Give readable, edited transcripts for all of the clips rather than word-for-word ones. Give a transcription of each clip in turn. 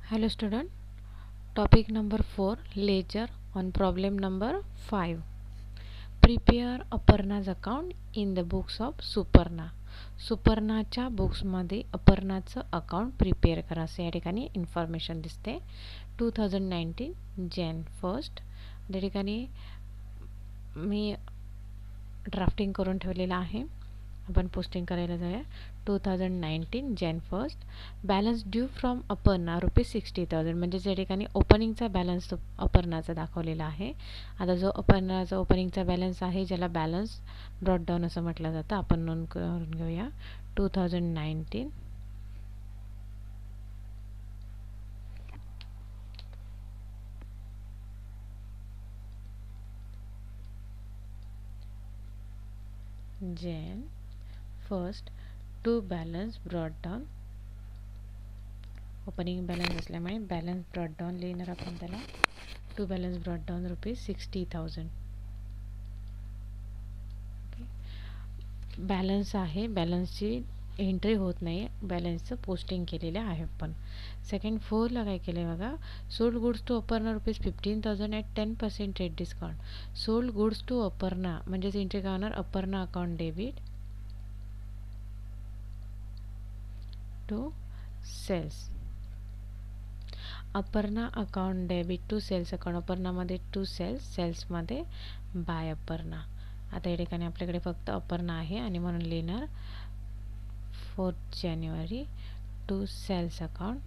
Hello student, topic number 4 ledger on problem number 5. Prepare Aparna's account in the books of Suparna. सुपर्णाच्या बुक्समध्ये अपर्णाचं account prepare करा असे या ठिकाणी इन्फॉर्मेशन दिसते. 2019 Jan 1st या ठिकाणी मी ड्राफ्टिंग करून ठेवलेलं आहे. आपण पोस्टिंग करायला जाऊया. 2019 Jan 1st balance due from Aparna ₹60,000 म्हणजे या ठिकाणी ओपनिंगचा बॅलन्स अपर्णाचा दाखवलेला आहे. आता जो अपर्णाचा ओपनिंगचा बॅलन्स आहे ज्याला बॅलन्स ब्रॉट डाऊन असं म्हटलं जातं आपण नोंद करून घेऊया. 2019 Jan 1st to balance brought down opening balance असल्यामुळे बॅलन्स ब्रॉट डाऊन लिहिणार आपण त्याला. To balance brought down ₹60,000. Balance आहे, बॅलन्सची एंट्री होत नाही, बॅलन्सचं पोस्टिंग केलेलं आहे आपण. सेकंड 4ला काय केलं आहे बघा. Sold goods to Aparna ₹15,000 at 10% rate discount. Sold goods to Aparna म्हणजेच एंट्री काय होणार Aparna account debit to sales. Aparna account debit to sales account. अपर्णामध्ये टू सेल्स, सेल्समध्ये बाय अपर्णा. आता या ठिकाणी आपल्याकडे फक्त अपर्णा आहे आणि म्हणून लिहिणार 4th January to sales account.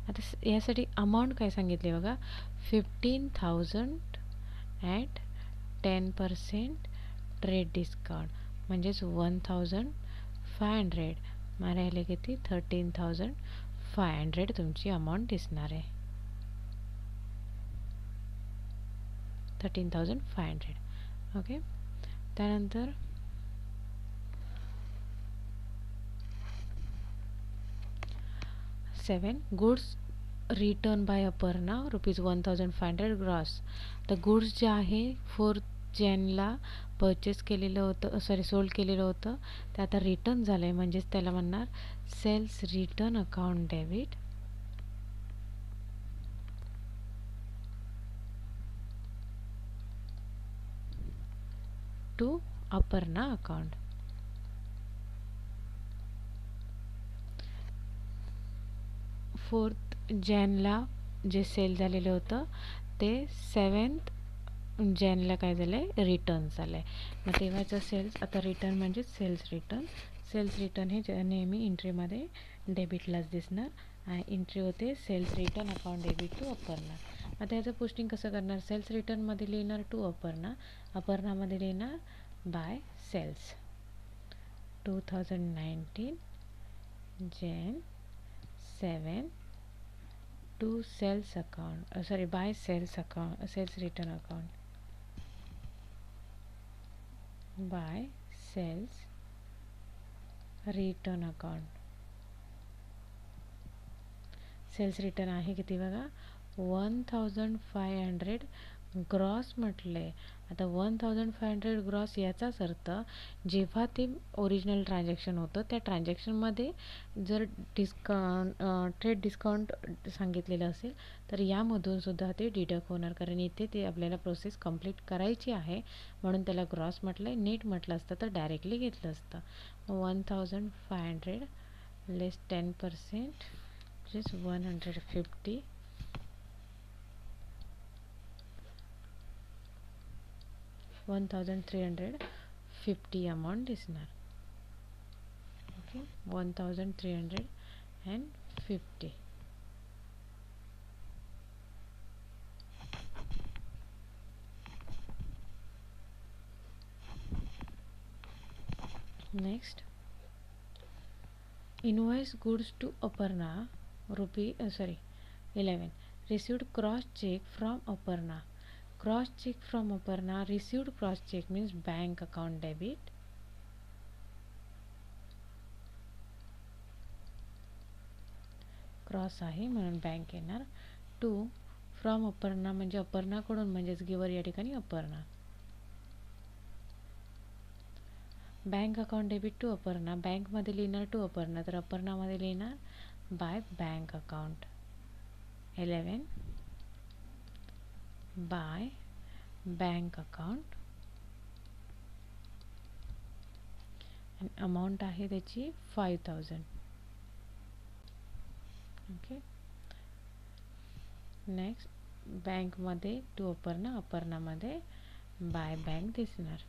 आता यासाठी अमाऊंट काय सांगितली बघा. 15,000 ॲट 10% ट्रेड डिस्काउंट म्हणजेच 1,500. राहिले किती 13,500 तुमची अमाऊंट दिसणार आहे. 13,500. ओके. त्यानंतर goods return by Aparna ₹1,500 gross. तर गुड्स जे आहे 4th Janला परचेस केलेलं होतं, सोल्ड केलेलं होतं ते आता रिटर्न झालं आहे म्हणजेच त्याला म्हणणार sales return account debit to Aparna account. 4th Janला जे सेल झालेलं होतं ते 7th Janला काय झालं आहे रिटर्न झालं आहे. मग तेव्हाचं सेल्स आता रिटर्न म्हणजे सेल्स रिटर्न. सेल्स रिटर्न हे नेहमी एंट्रीमध्ये डेबिटलाच दिसणार आणि एंट्री होते sales return account debit to Aparna. आता याचं पोस्टिंग कसं करणार. सेल्स रिटर्नमध्ये लिहिणार टू अपर्णा, अपर्णामध्ये लिहिणार by sales. 2019 Jan 7 to sales account by sales account sales return account by sales return account. Sales return आहे किती बघा 1,500 ग्रॉस म्हटले. आता 1,500 ग्रॉस याचाच अर्थ जेव्हा ते ओरिजिनल ट्रान्झॅक्शन होतं त्या ट्रान्झॅक्शनमध्ये जर ट्रेड डिस्काउंट सांगितलेलं असेल तर यामधून सुद्धा ते डिडक्ट होणार कारण इथे ते आपल्याला प्रोसेस कंप्लीट करायची आहे म्हणून त्याला ग्रॉस म्हटलं आहे. नेट म्हटलं असतं तर डायरेक्टली घेतलं असतं. 1,500 लेस 10% just 150 1,350 अमाऊंट दिसणार. Okay 1,350. Next invoice goods to Aparna ₹11 received cross check from Aparna. Cross check from Aparna received cross check means bank account debit cross आहे म्हणून बँक येणार. टू फ्रॉम अपर्णा म्हणजे अपर्णाकडून म्हणजेच गिवर या ठिकाणी Aparna. Bank account debit to Aparna बँकमध्ये लिहिणार टू अपर्णा तर अपर्णामध्ये लिहिणार by bank account. 11 by bank account आणि अमाऊंट आहे त्याची 5000. ओके. नेक्स्ट बँकमध्ये टू अपर्णा, अपर्णामध्ये बाय बँक दिसणार.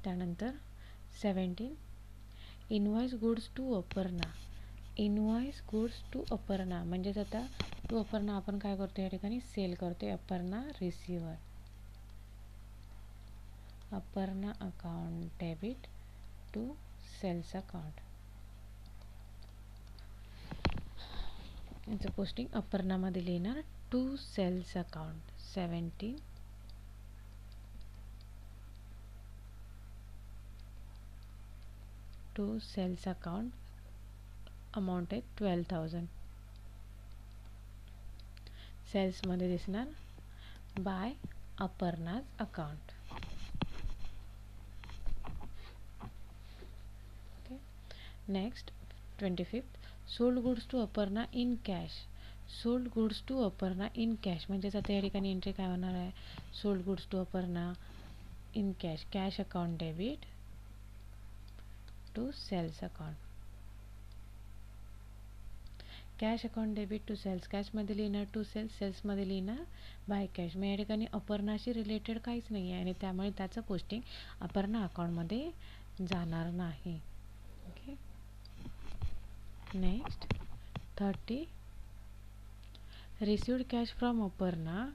त्यानंतर 17 invoice goods to Aparna. Invoice goods to Aparna म्हणजेच आता टू अपर्णा आपण काय करतो या ठिकाणी सेल करतो. Aparna receiver. Aparna account debit to sales account. याचं पोस्टिंग अपर्णामध्ये लिहिणार to sales account. 17 to sales account. Amount आहे 12000. सेल्समध्ये दिसणार by Aparna's account. Okay. Next 25 sold goods to Aparna in cash. Sold goods to Aparna in cash म्हणजेच आता या ठिकाणी एंट्री काय होणार आहे. Sold goods to Aparna in cash. Cash account debit to sales account. Cash account debit to cells. कॅशमध्ये लिहिणार to sales, सेल्समध्ये लिहिणार बाय कॅश. मग या ठिकाणी अपर्णाशी रिलेटेड काहीच नाही आहे आणि त्यामुळे त्याचं पोस्टिंग अपर्णा अकाउंटमध्ये जाणार नाही. Okay. Next 30 received cash from Aparna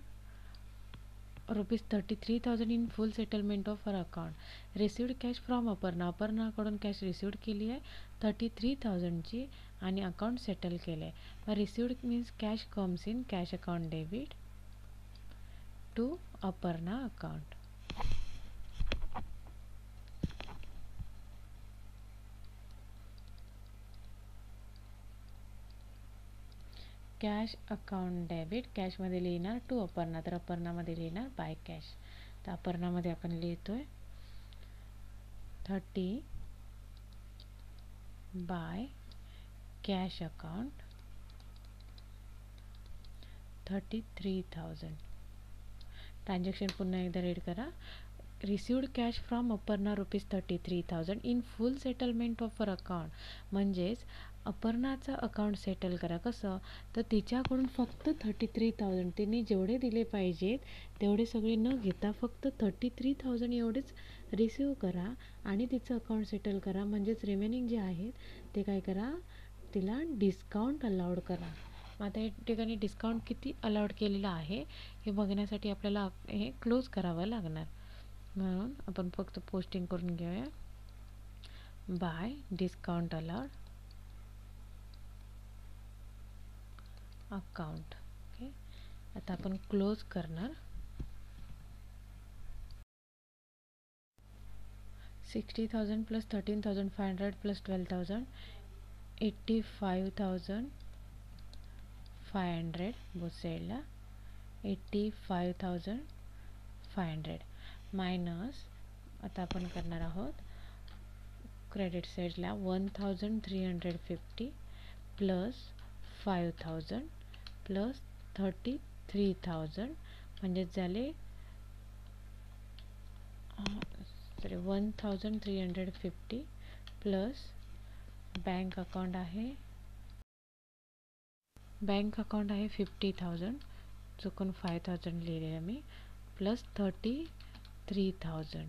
₹33,000 in full settlement of her account. Received cash from Aparna. अपर्णाकडून कॅश रिसिव्ड केली आहे 33,000ची आणि अकाउंट सेटल केलं आहे. Received means cash comes in cash account debit to Aparna account. Cash account debit कॅशमध्ये लिहिणार to Aparna, तर अपर्णामध्ये लिहिणार बाय कॅश. तर अपर्णामध्ये आपण लिहितोय 30 बाय कॅश अकाउंट 33,000. ट्रान्झॅक्शन पुन्हा एकदा रीड करा. Received cash from Aparna ₹33,000 in full settlement of her account. म्हणजेच अपर्णाचं अकाउंट सेटल करा. कसं तर तिच्याकडून फक्त 33,000 तिने जेवढे दिले पाहिजेत तेवढे सगळे न घेता फक्त 33,000 एवढेच रिसिव्ह करा आणि तिचं अकाउंट सेटल करा. म्हणजेच रिमेनिंग जे आहेत ते काय करा, तिला डिस्काउंट अलाउड करा. मग आता या ठिकाणी डिस्काउंट किती अलाउड केलेलं आहे हे बघण्यासाठी आपल्याला हे क्लोज करावं लागणार. म्हणून आपण फक्त पोस्टिंग करून घेऊया bye discount allowed account. Okay. आता आपण क्लोज करणार. 60,000 प्लस 13,500 प्लस 12,000 85,500 बोथ साईडला 85,500 मायनस आता आपण करणार आहोत क्रेडिट साईडला 1,350 प्लस 5,000 प्लस 33,000 म्हणजेच झाले 1,350 प्लस बँक अकाउंट आहे 50,000 चुकून 5,000 लिहिलेलं मी प्लस 33,000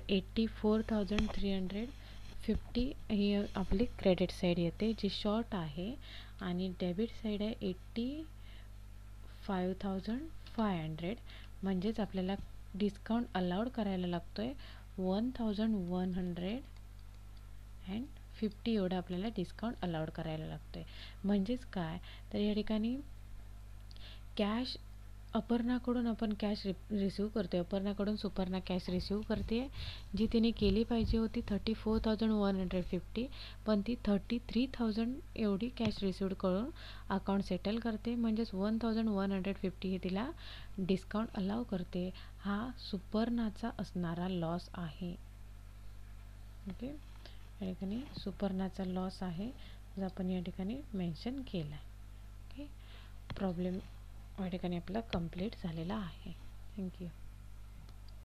84,350 ही आपली क्रेडिट साईड येते जी शॉर्ट आहे आणि डेबिट साईड आहे 85,500 म्हणजेच आपल्याला डिस्काउंट अलाउड करायला लागतोय 1,150 एवढा आपल्याला डिस्काउंट अलाउड करायला लागतोय. म्हणजेच काय तर या ठिकाणी कॅश अपर्णाकडून आपण कॅश रिसिव्ह करतोय. अपर्णाकडून सुपर्णा कॅश रिसिव्ह करते जी तिने केली पाहिजे होती 34,150 पण ती 33,000 एवढी कॅश रिसिव्ह करून अकाउंट सेटल करते. म्हणजेच 1,150 हे तिला डिस्काउंट अलाव करते. हा सुपर्णाचा असणारा लॉस आहे. ओके. या ठिकाणी सुपर्णाचा लॉस आहे जो आपण या ठिकाणी मेन्शन केला आहे. ओके, प्रॉब्लेम या ठिकाणी आपला कंप्लीट झालेला आहे. थँक्यू.